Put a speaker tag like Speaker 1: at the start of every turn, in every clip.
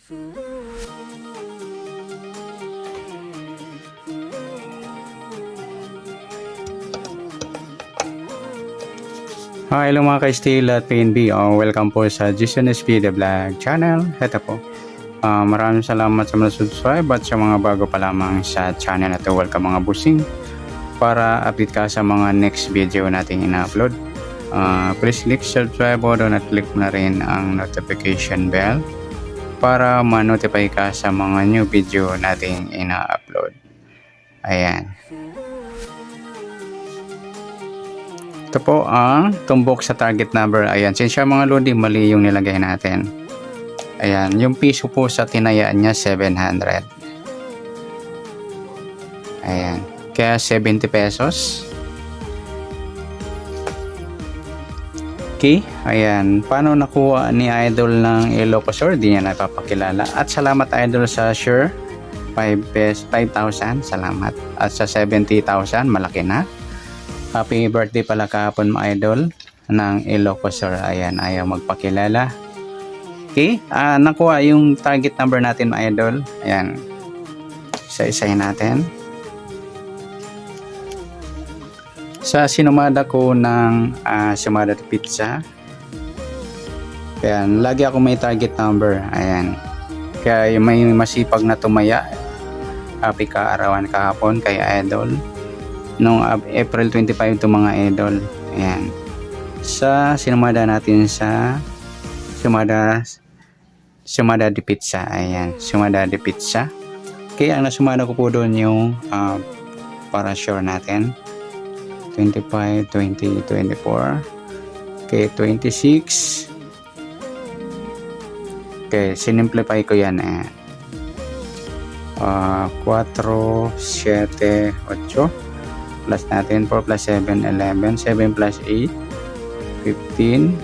Speaker 1: Hello mga ka-Steel at PNB. Welcome po sa Jason SP The Vlog channel. Ito po. Maraming salamat sa mga subscribe at sa mga bago pa lamang sa channel na ito. Welcome mga busing para update ka sa mga next video nating ina-upload. Please click subscribe button at click mo na rin ang notification bell para ma-notify ka sa mga new video nating ina-upload. Ayan. Ito po ang tumbok sa target number. Ayan, since mga lodi, mali yung nilagay natin. Ayan, yung piso po sa tinayaan niya 700. Ayan, kaya 70 pesos. Okay, ayan, paano nakuha ni Idol ng Ilocos? Di niya napapakilala. At salamat Idol sa share 5,000, salamat. At sa 70,000, malaki na. Happy birthday pala kahapon mga Idol ng Ilocos. Ayan, ayaw magpakilala. Okay, nakuha yung target number natin mga Idol. Ayan, isa-isahin natin. Sa sinumada ko ng Sumada Pizza. Ayan, lagi ako may target number. Ayan, kaya may masipag na tumaya. Happy kaarawan kahapon kay Idol. Noong April 25 to mga Idol. Ayan. Sa sinumada natin sa Sumada de Pizza. Ayan. Sumada de Pizza. Kaya ang nasumada ko po doon yung para sure natin. 25, 20, 24. Okay, 26. Okay, sinimplify ko yan. 4, 7, 8. Plus natin 4 plus 7, 11, 7 plus 8, 15,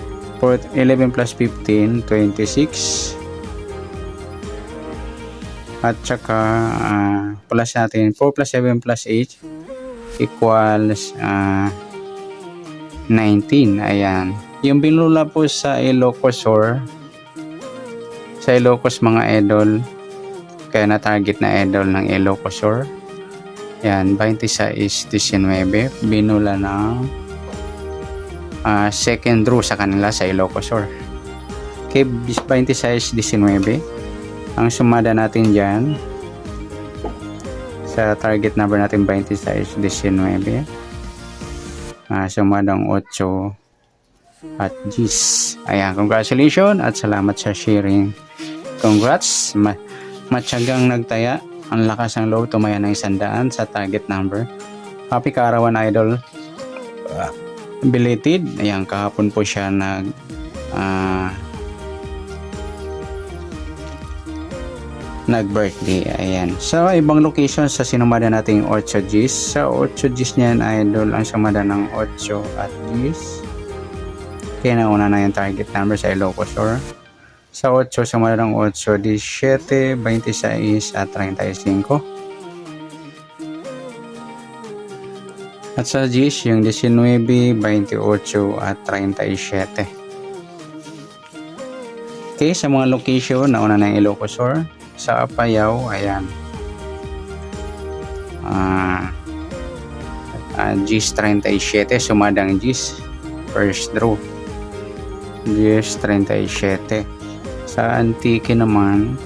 Speaker 1: 11 plus 15, 26, at saka plus natin 4 plus 7 plus 8 equals 19. Ayan, yung binula po sa Ilocos sa Ilocos mga Idol, kaya na target na Idol ng Ilocos. Yan, 26, 19, binula ng second row sa kanila sa Ilocos. Okay, 26, 19. Ang sumada natin dyan sa target number natin 26, 19. Sumadang 8 at 10. Ayan, congratulations at salamat sa sharing. Congrats, matyagang nagtaya. Ang lakas ng loob, tumaya ng 100 sa target number. Happy kaarawan Idol. Belated. Ayan, kahapon po siya nag-birthday. Ayan. Sa ibang location sa sinumada nating 8 Gs. Sa 8 Gs niyan Idol, ang sumada ng 8 at Gs. Kaya nauna na yung target number sa Ilocos. Sa 8, sumada ng 8, 17, 26 at 35. At sa G's, yung 19, 28 at 37. Okay, sa mga location, nauna na yung Ilocos. Sa Apayao, ayan. G's 37, sumadang G's. First draw. G's 37. Sa Antique naman,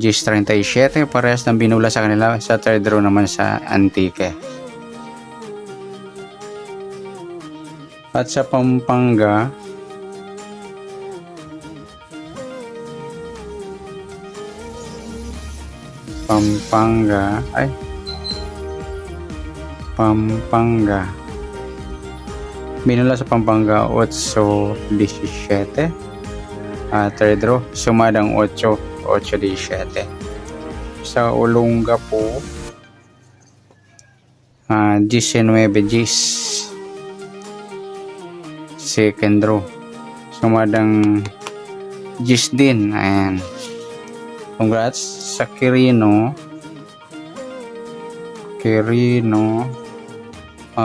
Speaker 1: G's 37, parehas ng binula sa kanila. Sa third row naman sa Antique. At sa Pampanga, binula sa Pampanga 8-17. Third row, sumadang 8-17. Sa Olonga po, 19 Gs. Second row, sumadang Gs din. Ayan. Congrats sa Quirino.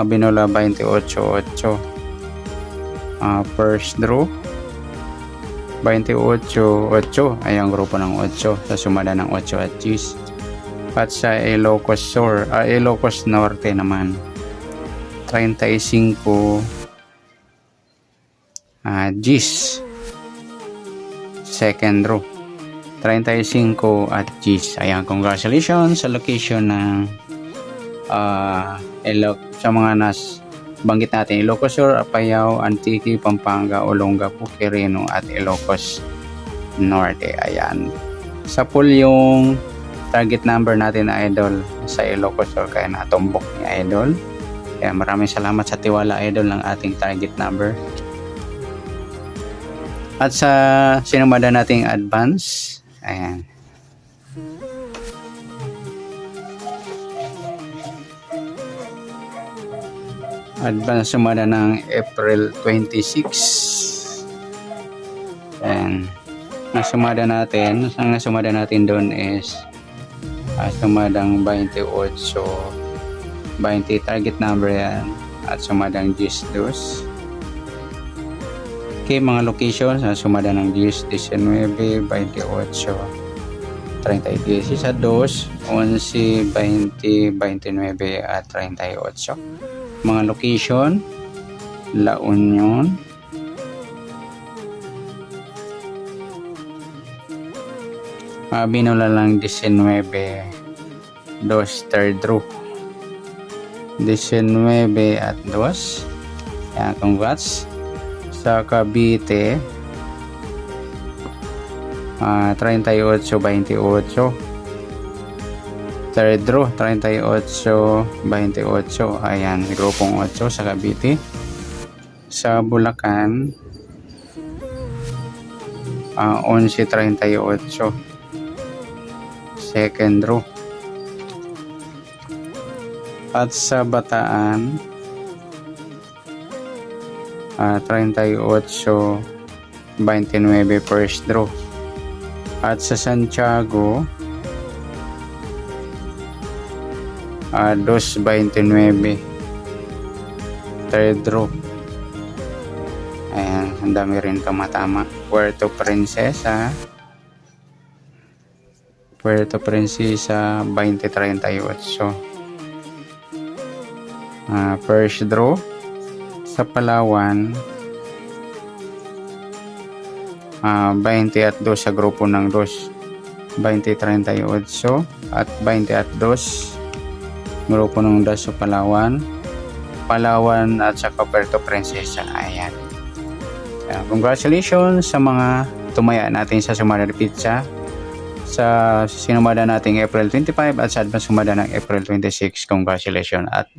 Speaker 1: Binula 28-8. First draw 28, 8 ay ang grupo ng 8 sa sumada ng 8 at 10. At sa Ilocos Norte naman 35 10 second row 35 at 10. Ayan, congratulations sa location ng sa mga banggit natin: Ilocos Sur, Apayao, Antique, Pampanga, Olongapo, Quirino at Ilocos Norte. Ayan, sa pool yung target number natin, Idol, sa Ilocos Sur, kaya natumbok ni Idol. Kaya maraming salamat sa tiwala, Idol, ng ating target number. At sa sinumada nating advance, ayan, advance sumada ng April 26. And ang nasumada natin doon is sumadang 28, 20 target number yan, at sumadang 10 dos. Okay, mga locations na sumada ng 10, 19, 28, 30, 12, 11, 20, 29 at 38. Mga location: La Union, binula lang 19, 2 third row, 19 at 2. Yan, congrats. Sa Cavite 38, 28 third row, 38, 28. Ayan, grupong 8 sa Cavite. Sa Bulacan 11, 38 second row. At sa Bataan 38, 29 first row. At sa Santiago 2:29 third row. Ayan, ang dami rin tumatama. Puerto Princesa 20:38 first draw. Sa Palawan 20 at 2 sa grupo ng 2, 20:38 at 20 at 2 grupo ng 2 sa Palawan at sa Puerto Princesa. Ayan, congratulations sa mga tumaya natin sa sumada pizza sa sinumada nating April 25 at sa advance sumada ng April 26. Congratulations at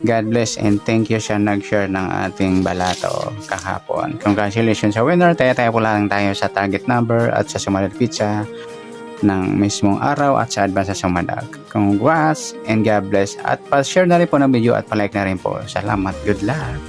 Speaker 1: God bless and thank you sa nag-share ng ating balato kahapon. Congratulations sa winner. Tayo po lang tayo sa target number at sa sumadat pizza ng mismong araw at sa advance sa sumadag. Congrats and God bless. At pa-share na rin po ng video at pa-like na rin po. Salamat. Good luck.